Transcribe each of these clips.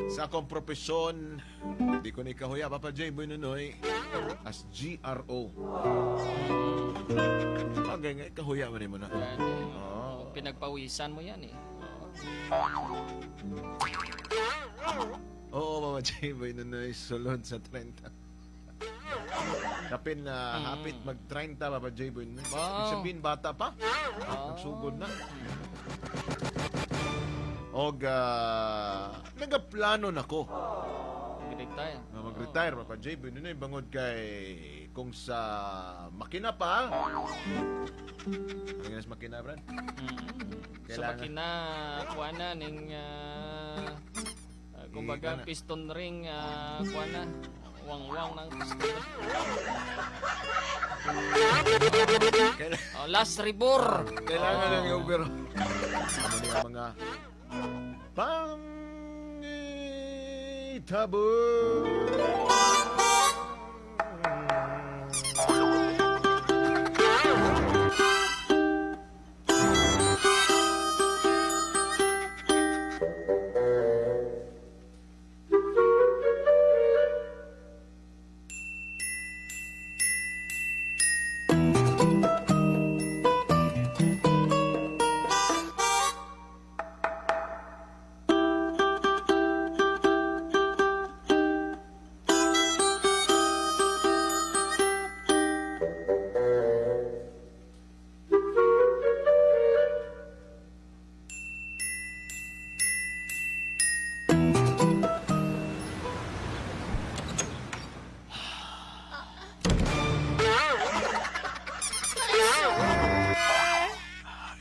Sa akong propesyon, di ko ni kahuya, Papa J. Boy Nunoy, as GRO. Bagay nga, kahuya man mo na. Yan, Oo. pinagpawisan mo yan eh. Oo, Papa J. Boy Nunoy, sulod sa 30. Kapin na hapit mag-30, Papa J. Boy Nunoy. Wow. Ibig sabihin, bata pa. Nagsugod na. Og, nagaplano na ko. Retire. Na mag-retire, Papa J. Boy Nunoy, bangod kay kung sa makina pa. Ano nga sa makina, Brad? Sa Kailangan. makina, kuha na, ning, kumbaga, Ika na. piston ring, kuha na, wang-wang ng piston ring. Kailangan. Last rebore. Kailangan lang yung pero ano niya mga pangitabo.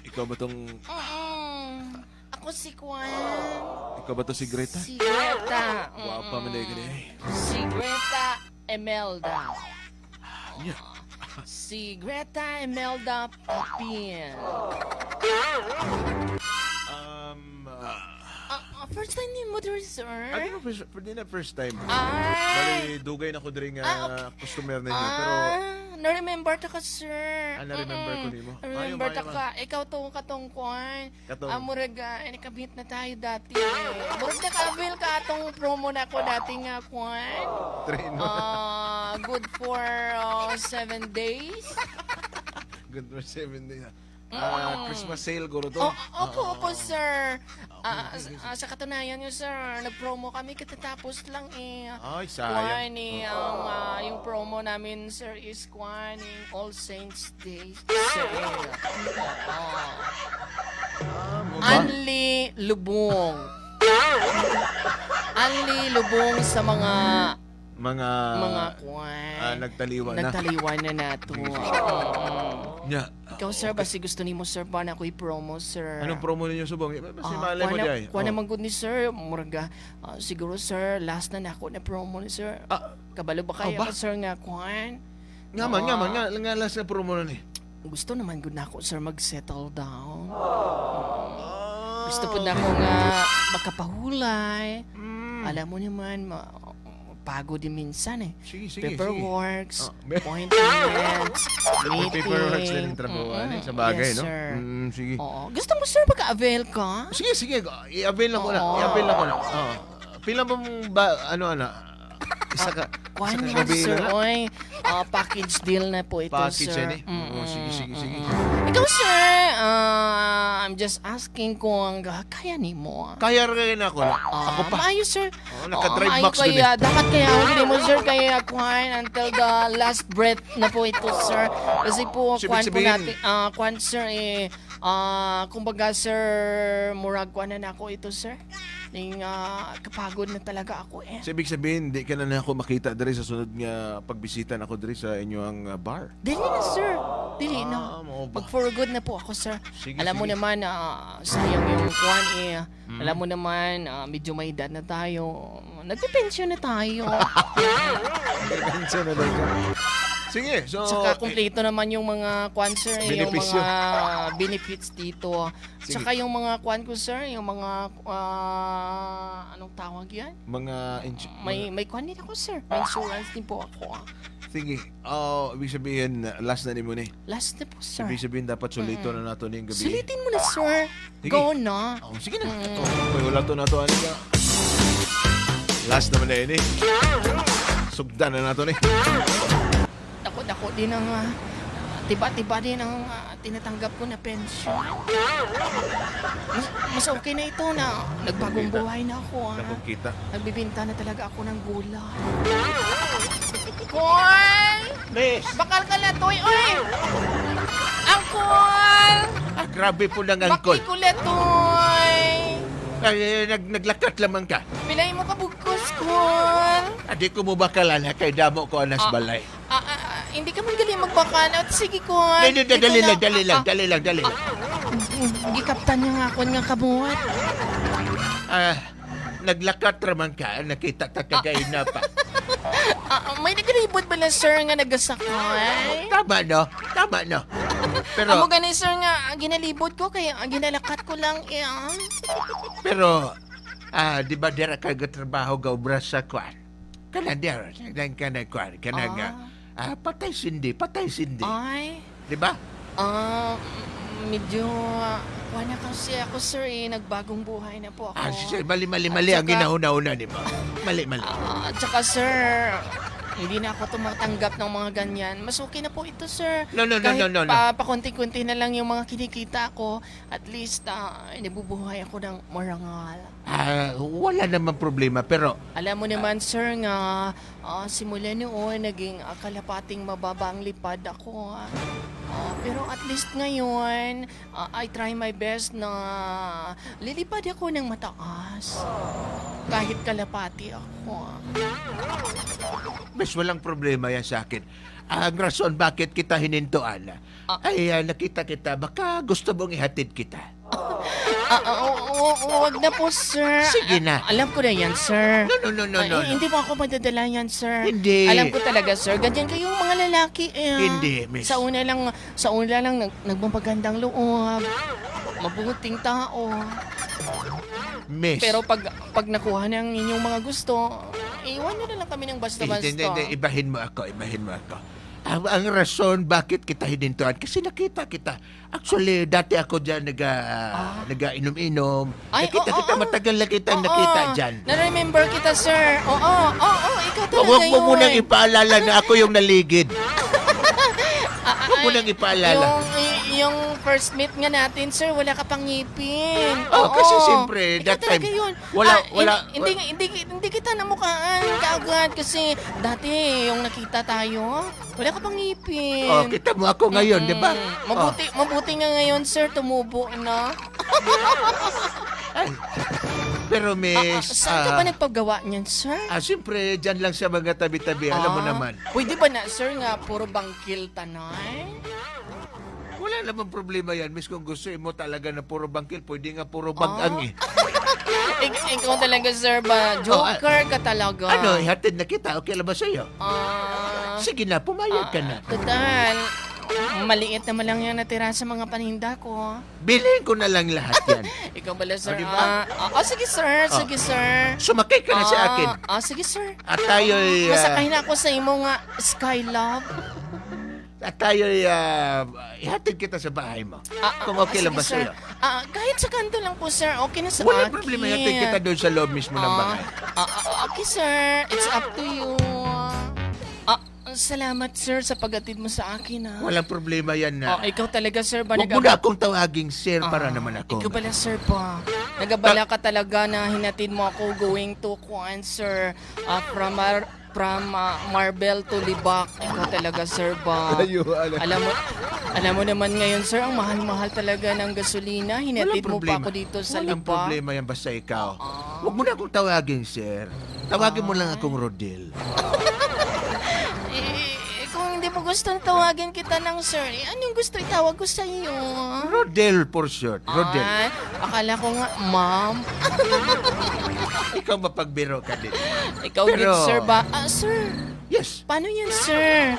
Ikaw ba tong Ako si Kwan. ikaw ba to si Greta? Si Greta. Wapa man dai gani. Si Greta Emelda. Yeah. Si Greta Emelda Papin. First time ni mo diri, sir? Ano na first time? Ay! Bali dugay na ko diri nga Okay. customer ninyo pero na-remember ta ka, sir. na-remember ko nimo. Na-remember ta Mayo, ka. Ikaw to katong Kwan. Katong- Murag, nakabit na tayo dati. Murag naka-avail ka atong promo na ko dati nga, Kwan. Train mo. Good for 7 days. Good for 7 days. Christmas sale guro to. Opo, sir. Sa katunayan nyo, sir, nag-promo kami katatapos lang eh. Ay, sayang. Kwan eh, yung promo namin, sir, is Kwan eh, All Saints Day sale. Anli Lubong. Anli Lubong sa mga Mga Kwan. nagtaliwa na. Nagtaliwan na nato. Nya. Ikaw, sir, basi gusto ni mo, sir, ba na ako i-promo, sir? Anong promo ninyo subong? Basi malay mo diay. Kuha naman good ni sir. Muraga, siguro, sir, last na nako na promo ni sir. Kabalo ba kayo ba? ka, sir, nga kuhan? Ngaman nga last na promo na ni. Gusto naman good na ako, sir, mag-settle down. Gusto po na ako nga makapahulay. Alam mo naman, pagod din minsan eh. Sige. Paperworks, Oh, appointments, May meeting. paperworks na yung trabaho sa bagay, yes, no? Sir. Sige. Oo. Gusto mo, sir, magka-avail ka? Sige. I-avail lang ko na. Oo. I-avail lang ko na. Oo. Pila ba ba ano? Isa ka. Kuhan isa mo, gabi sir, na. oy. Package deal na po ito, Package sir. yan eh. Oo, sige. Ikaw, sir, I'm just asking kung kaya ni mo. Kaya rin ako na. Ako pa. Maayo, sir. naka-drive maayo box dun kaya, dapat kaya ako gini mo, sir, kaya kuhan until the last breath na po ito, sir. Kasi po, So, kuhan ibig po sabihin- natin, kuhan, sir, kumbaga, sir, murag kuhan na ako ito, sir. Ning kapagod na talaga ako eh. So, ibig sabihin, di ka na ako makita diri sa sunod nga pagbisita na ako diri sa inyong bar. Dili na, sir. Dili na. Mao ba? Mag for good na po ako, sir. Sige, Alam mo sige. naman, sayang yung kuhan eh. Alam mo naman, medyo may edad na tayo. Nagpe-pension na tayo. Pension na daw ka. Sige, so... Saka kumpleto naman yung mga kuhan, sir. Yung Benepisyo. mga benefits dito. Sige. Saka yung mga kuhan ko, sir. Yung mga, anong tawag yan? mga... May kuhan din ako, sir. May insurance din po ako. Sige. Ibig sabihin, last na ni mo ni. Last na po, sir. Ibig sabihin, dapat sulito na nato ni gabi. Sulitin mo na, sir. Sige. Go na. Sige na. Wala to na to. Ano ka? Last naman na yun eh. Sugdan na nato ni. Dako-dako din ang tiba-tiba din ang tinatanggap ko na pensyon. Mas okay na ito na nagbagong buhay na ako. Nakong kita. Nagbibinta na talaga ako ng gulay. Koy! Miss! Bakal ka na, Toy! Oy! Angkol! Grabe po ng angkol. Baki ko na, Toy! Naglakat lamang ka. Pilay mo kabugkos, Koy! Adi ko mo bakalala kay damo ko anas balay. Hindi ka man galing magbakanot. Sige, Koy! Dali lang. Gikaptan niya nga ako nga kabuhat. Naglakat raman ka, nakita ta kagay na pa. May nagribot ba na, sir, nga nagasakay? Tama no. Pero, Amo ganun, sir, nga ginalibot ko, kaya ginalakat ko lang yan. pero, di ba dira ka trabaho ga obra sa kwan? Kana dira, kana kwan, kana nga. Patay sindi. Ay, Di ba? medyo, wala kasi ako, sir, nagbagong buhay na po ako. Mali At ang saka- ginahuna-una ni mo. Mali. At saka, sir, hindi na ako tumatanggap ng mga ganyan. Mas okay na po ito, sir. No. Kahit pakunti-kunti na lang yung mga kinikita ko, at least, nabubuhay ako ng marangal. Wala naman problema, pero Alam mo naman, sir, nga simula noon, naging kalapating mababang lipad ako. Pero at least ngayon, I try my best na lilipad ako ng mataas. Kahit kalapati ako. mas walang problema yan sa akin. Ang rason bakit kita hinintuan ay nakita kita, baka gusto mong ihatid kita. Wag na po, sir. Sige na. Alam ko na yan, sir. No. Hindi mo ako madadala yan, sir. Hindi. Alam ko talaga, sir. Ganyan kayong mga lalaki. Hindi, miss. Sa una lang nagmamagandang loob. Mabuting tao. Miss. Pero pag nakuha ng inyong mga gusto, iwan nyo na lang kami ng basta-basta. Hindi, ibahin mo ako. Ang rason bakit kita hinintuan, kasi nakita kita. Actually, dati ako dyan nag-inom-inom. Ay, Nakita oo, kita, oo. matagal na kitang Oo, nakita dyan. Na-remember kita, sir. Oo, ikaw talaga Huwag mo yun. munang ipaalala na ako yung naligid. Huwag mo nang ipaalala. Yung first meet nga natin, sir, wala ka pang ngipin. Oh, kasi siyempre, Ikaw that time, talaga yun. wala- Hindi kita namukhaan kaagad kasi dati yung nakita tayo, wala ka pang ngipin. Oh, kita mo ako ngayon, di ba? Mabuti nga ngayon, sir, tumubo na. Ay. Pero miss, Saan ka ba nagpagawa niyan, sir? siyempre, dyan lang sa mga tabi-tabi, alam mo naman. Pwede ba na, sir, nga puro bangkil tanay? Wala namang problema yan, miss, kung gusto mo talaga na puro bangkil, pwede nga puro bagang eh. Ikaw talaga, sir, ba? Joker ka talaga. Ano, ihatid na kita, okay lang ba sa'yo? Sige na, pumayag ka na. Total, maliit naman lang yung natira sa mga paninda ko. Bilhin ko na lang lahat yan. Ikaw bala, sir? O, diba? Sige, sir. Sige, sir. Sumakay ka na sa akin. Sige, sir. At tayo'y... Masakay na ako sa imo nga Skylove. ihatid kita sa bahay mo. Kung okay lang ba sige, sa'yo? sir. Kahit sa kanto lang po, sir. Okay na sa Walang akin. problema, ihatid kita doon sa loob mismo ng bahay. Okay, sir. It's up to you. Salamat, sir, sa pag-atid mo sa akin, ha. Walang problema yan na. Ikaw talaga, sir, ba? Huwag mo na akong tawaging sir para naman ako. Ikaw pala, sir, pa. Nagabala ka talaga na hinatid mo ako going to Kuan, sir. From Marbel to Libak. Ikaw talaga, sir, ba? Alam mo naman ngayon, sir, ang mahal-mahal talaga ng gasolina. Hinatid mo pa ako dito sa Walang Libak. problema yan basta ikaw. Huwag mo na akong tawaging sir. Tawagin mo lang akong Rodel. Kung hindi mo gusto tawagin kita ng sir, anong gusto itawag ko sa iyo? Rodel for short. Rodel. Ay, akala ko nga, ma'am. Ikaw mapagbiro ka din. Ikaw Pero- good, sir ba? Sir, Yes. paano yan, sir?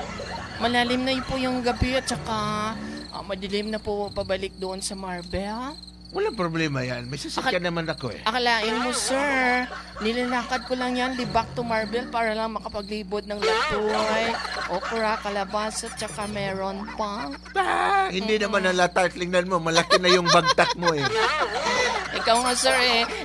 Malalim na po yung gabi at saka madilim na po pabalik doon sa Marbel. Walang problema yan. May sasakyan naman ako eh. Akalain mo, sir, nilalakad ko lang yan libak to Marbel para lang makapaglibot ng latoy, okra, kalabasa, at saka meron pa. Hindi naman halata. Tingnan mo, malaki na yung bagtak mo eh. Ikaw nga, sir,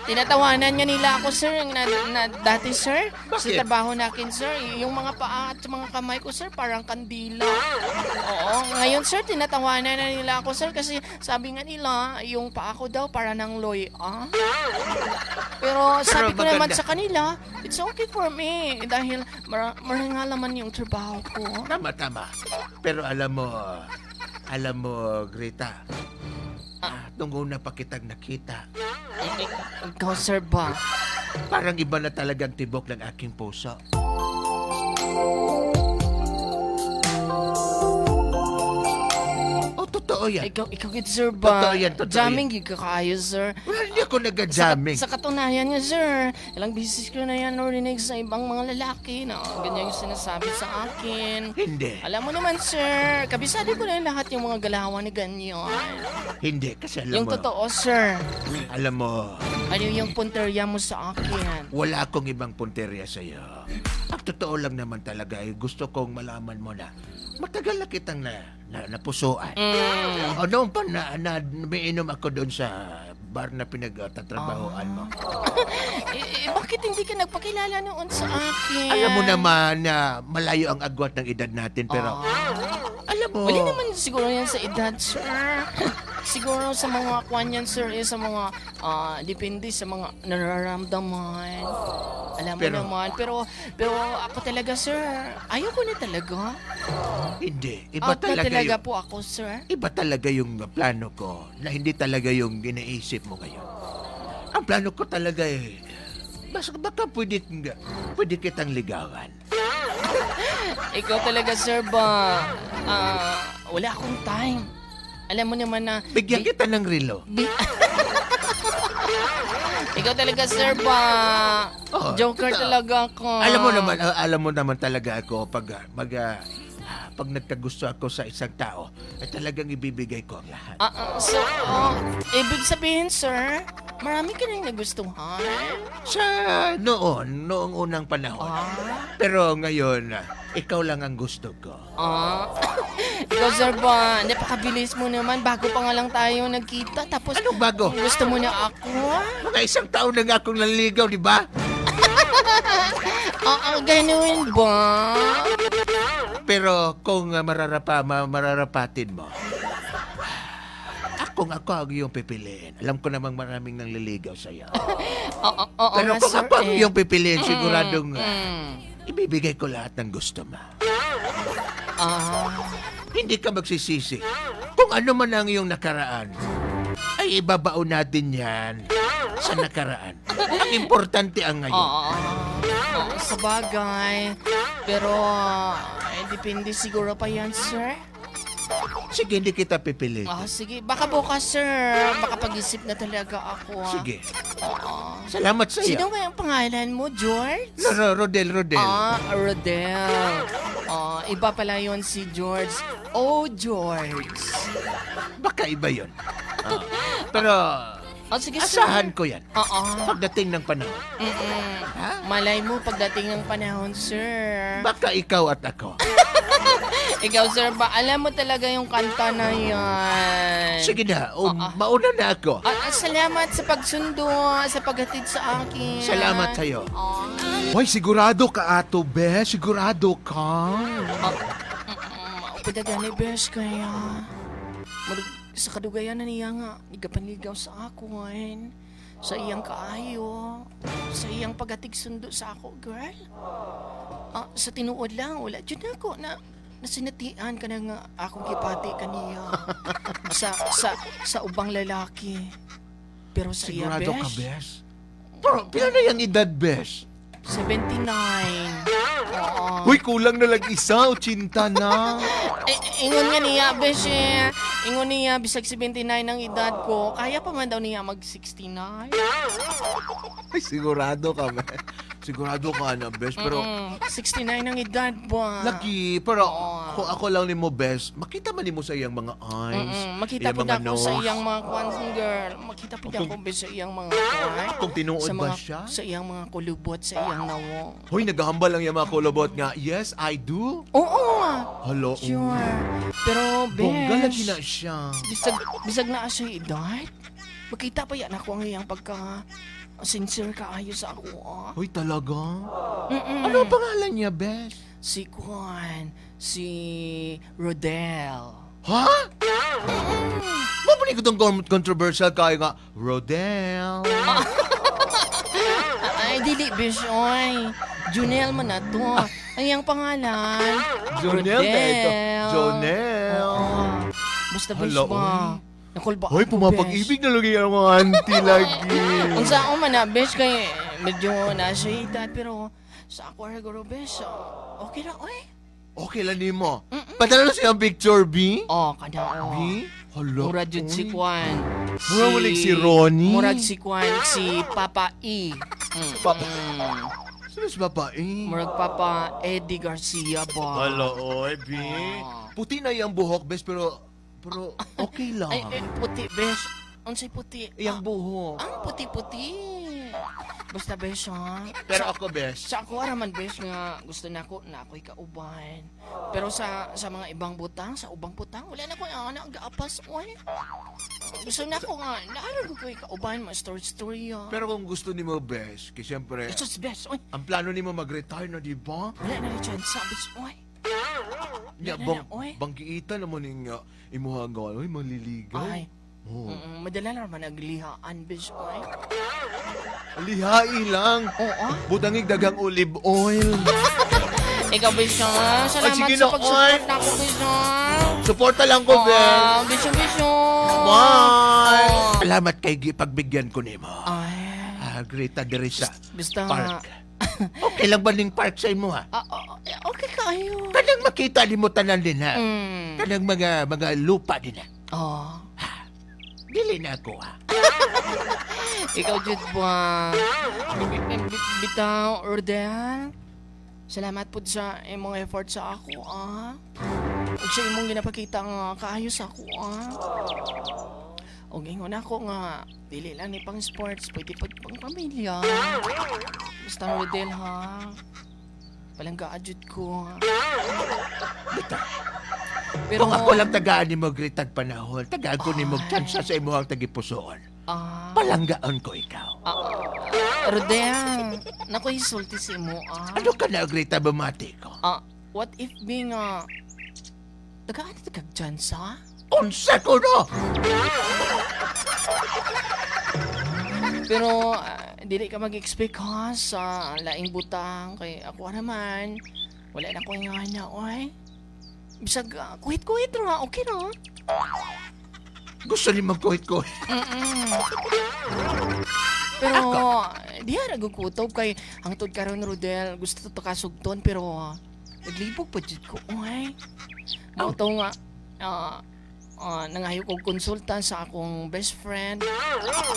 tinatawanan nga nila ako, sir, na dati, sir, sa Bakit? trabaho nakin, sir, yung mga paa at mga kamay ko, sir, parang kandila. Oo, ngayon, sir, tinatawanan na nila ako, sir, kasi sabi nga nila, yung paa ko daw para ng loy, Pero sabi ko naman maganda. sa kanila, it's okay for me, dahil marangal naman yung trabaho ko. Tama. Pero alam mo, Greta, nung una pa kitang nakita, Ikaw, sir, ba? parang iba na talagang tibok ng aking puso. Oh, totoo yan. Ikaw, gid, sir, ba? Totoo yan, totoo Jamming, gid ka kayo, sir. Wala, hindi ako nag-jamming. Sa katunayan niya, sir, ilang beses ko na yan narinig sa ibang mga lalaki na ganyan yung sinasabi sa akin. Hindi. Alam mo naman, sir, kabisado ko na yung lahat yung mga galawan ni ganyan. Hindi, kasi alam Yung mo, totoo, sir, alam mo, ano yung punterya mo sa akin? wala akong ibang punterya sa'yo. Ang totoo lang naman talaga ay gusto kong malaman mo na matagal na kitang napusuan. O noon pa umiinom ako doon sa bar na pinagtatrabahoan mo. Bakit hindi ka nagpakilala noon sa akin? Alam mo naman na malayo ang agwat ng edad natin, pero alam mo, Wala naman siguro yan sa edad, sir. Siguro sa mga kwan yan, sir, sa mga depende sa mga nararamdaman. Alam mo naman. Pero ako talaga, sir, ayaw ko na talaga. hindi. Out na talaga Yung, po ako, sir. iba talaga yung plano ko na hindi talaga yung ginaisip mo ngayon. Ang plano ko talaga baka pwede kitang ligawan. Ikaw talaga, sir, ba? Wala akong time. Alam mo naman na... Bigyan kita ng relo. Ikaw talaga, sir, ba? Oo, Joker totoo. talaga ako. Alam mo naman talaga ako pag nagkagusto ako sa isang tao, ay talagang ibibigay ko ang lahat. So, ibig sabihin, sir, marami ka nang nagustuhan? Sa noong unang panahon. Pero ngayon, ikaw lang ang gusto ko. Ikaw, sir, ba? Napakabilis mo naman. Bago pa nga lang tayo nagkita. Tapos, Anong bago? gusto mo na ako? Mga isang taon na nga akong nanligaw, di ba? Ganun ba? Pero kung mararapatin mo, ako ang iyong pipiliin. Alam ko namang maraming nanliligaw sa'yo. Oo Pero nga, kung sir, ako ang iyong pipiliin, siguradong mm. ibibigay ko lahat ng gusto mo. Hindi ka magsisisi. Kung ano man ang iyong nakaraan, ay ibabaon natin yan sa nakaraan. Ang importante ang ngayon. Sa bagay. Pero, depende siguro pa yan, sir. Sige, hindi kita pipiliin. Sige. Baka bukas, sir. Baka pag-isip na talaga ako. Sige. Salamat sa Sino iyo. nga yung pangalan mo, George? Rodel. Rodel. Iba pala yun si George. Oh, George. Baka iba yun. Pero Sige, sir. asahan ko yan. Pagdating ng panahon. Malay mo pagdating ng panahon, sir. Baka ikaw at ako. Ikaw, sir, ba? Alam mo talaga yung kanta na yan. Sige na, mauna na ako. Salamat sa pagsundo, sa paghatid sa akin. Salamat sa'yo. Hoy, sigurado ka ato, be. Sigurado ka. Padagani, bes, kaya. Sa kadugayan na niya nga, nigapanigaw sa ako ngayon. Sa iyang kaayo. Sa iyang paghatig sundo sa ako, girl. Sa tinuod lang, wala dyan ako na nasinatian ka na nga akong kipati kaniya. sa ubang lalaki. Pero sa iya, Sigurado ka, bes. bes. Pero pila na yung edad, Bes? 79. Oo. Hoy, kulang na lang isa. 80 na. Ingon nga niya, beshe. Ingon niya, bisag 79 ang edad ko. Kaya pa man daw niya mag-69. Ay, sigurado ka, be. Sigurado ka na, bes. Pero, 69 ang edad ba? laki. Pero, kung ako lang ni mo, bes, makita man ni mo sa iyang mga eyes. Makita iyang po mga ako sa nose. iyang mga kwanz, girl. Makita po ako sa iyang mga kwan. Kung tinuod Sa ba mga- siya? Sa iyang mga kulubot, sa iyang nawo. Hoy, naghahambal lang yung mga kulobot nga. Yes, I do. Oo. Hello. Sure. Pero, Bongga lagi besh, na siya. bisag na siya edad. Makita pa yan ako ngayang pagka sincere kaayo sa ako, ah. Hoy, talaga? Mm-mm. Ano ang pangalan niya, Bes? Si Kwan, si Rodel. Ha? Mabalik ko itong controversial kayo nga, Rodel. Ay, dili, Bishoy. Junel man na to. Ay, ang pangalan. Jonel na ito. Rodel. Jonel. Oo. Basta, Bish Hala, ba? Nakulba Hoy, ako, pumapag-ibig na lagi ang mga auntie lagi. Kung sa ako man na, Bish, kay medyo nasa edad, pero sa ako, siguro, Bish, okay na, oy. Okay lang ni mo. Padala na siyang picture, B? Oh, kada, oh. B? Hala. Murag jud si Kwan. Murag ulit si Ronnie. Murag si Kwan, si Papa E. Papa. Sino si Papa eh? Murag Papa Eddie Garcia ba? Hala, oy, B. Puti na yung buhok, Bes, pero okay lang. Ay, puti, Besh. Unsay puti? Yung buhok. Ang puti-puti. Basta, Besh, ha? Pero ako, Bes, Sa ako, araman, Besh, nga gusto na ako'y kauban. Pero sa mga ibang butang, sa ubang butang, wala na ko nga nag-aapas, oy. Gusto na ako nga, naarag ko'y kauban, story, ha? pero kung gusto ni mo, Bes, kasi siyempre, Ito si Besh, oy. ang plano ni mo mag-retire na, di ba? Wala na rin chance, Besh, oy. Nya, Wala na, oy. bangkiita naman yung imuhang gawa, oy, maliligaw. Ay, Oh. madala na naman naglihaan, Besh, oy. Lihai lang. Oo, Butangig dagang olive oil. Ikaw, Besh, ha? Salamat sige sa na, pag-support oy. na ako, Besh, ha? Suporta lang ko, Bes. Besh. Bye! Oh. Salamat kay pagbigyan ko nimo. Ay, Greta diri sa basta park. Okay lang ba ning park sa imo ha? Okay kayo. Kanang makita nimo tanan din ha. Mm. Kanang mga lupa din ha. Oh. Dili na ako ha. Ikaw, Jud ba? Bitaw, Ordel. Salamat po sa imong effort sa ako, ah. Ug sa imong ginapakita nga kaayo sa ako, ah. Og ingon ako nga, dili lang ni pang sports, pwede pang pamilya. Basta, Ordel, ha? Palangga, Jud ko, ha? Pero, Kung ako lang tagaan nimo Greta panahon, tagaan ko nimo tsansa sa imong tagipusoon. Palanggaan ko ikaw. Rodel, naku isulti si mo, ah. Ano ka na Greta bumati ko? What if being, tagaan ito kag tsansa? Unsa ko no? Pero, dili ka mag-expect ha sa laing butang. Kay ako naman, wala na ko nga na, oy. Bisag, kuhit-kuhit ra, okay ra. Gusto ni magkuhit-kuhit. Pero, di ha nagukutob kay hangtod karon Rodel, gusto to kasugton, pero naglibog pa jud ko, oy. Mao to nga, nangayo kong konsulta sa akong best friend.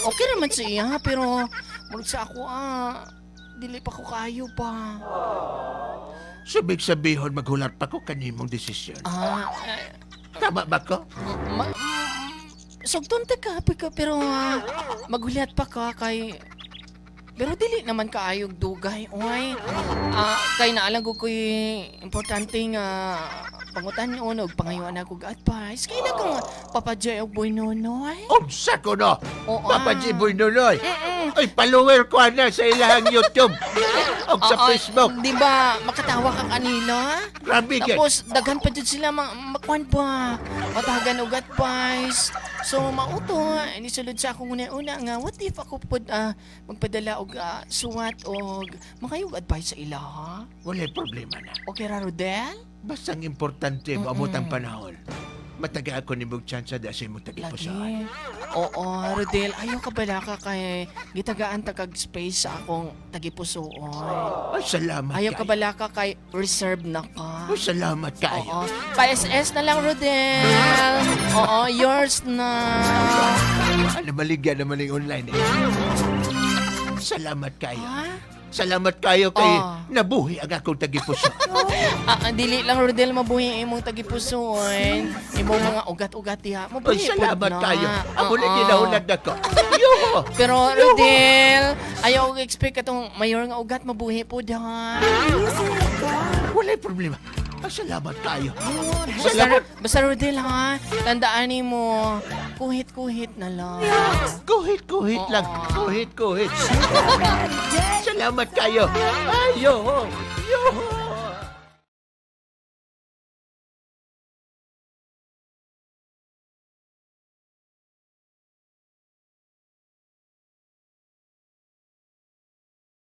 Okay naman siya, pero murag sa ako, dili pa ko kayo pa. Subig sabihon maghulat pa ko kanimong desisyon. Tama ba ko? Sugton ka, pero maghulat pa ka kay... Pero dili naman kaayog dugay, oy. Kay naalang ko ko'y importante nga pangutan nyo, pangayon ako advice. Kaya na kang papadjay og boy nonoy. Unsa ko no? Oo, Papa Jiboy Nunoy. Ay, follower ko na sa ilahang YouTube. O sa Facebook. Di ba makatawa ka kanila? Grabe ka. Tapos daghan pa jud sila makwan pa. Matagan og advice. So mauto, inisulod sa akong una nga what if ako pud magpadala og suwat og makayog advice sa ila ha? Walay problema na. Okay ra Rodel? Basta ang importante mo amutang panahon. Mataga ako ni mong tsansa da sa imong tagipusoan. Oo, Rodel, ayaw ka bala ka kay gitagaan tagag space sa akong tagipusoon. Ay, salamat Ayaw ka kayo. bala ka kay reserve na ka. Ay, salamat kayo. Oo. Pa-SS na lang, Rodel. Oo, yours na. Ano maligyan naman yung online eh. Salamat kayo. Ha? Salamat kayo kay Oh. nabuhi ang akong tagipuso. Dili lang, Rodel, mabuhi imong tagipusoon. Imong mga ugat-ugat diha. Ay, Mabuhi salamat pod na. kayo. Ako na Oo. ginahunad ako. Yo! Pero, Rodel, ayaw ko expect katong mayor nga ugat mabuhi po diha. Walay problema. Ay, salamat kayo. Basta Rodel ha, tandaan mo, kuhit-kuhit na lang. Kuhit-kuhit lang. Oo. Kuhit-kuhit. Salamat kayo. Ayo.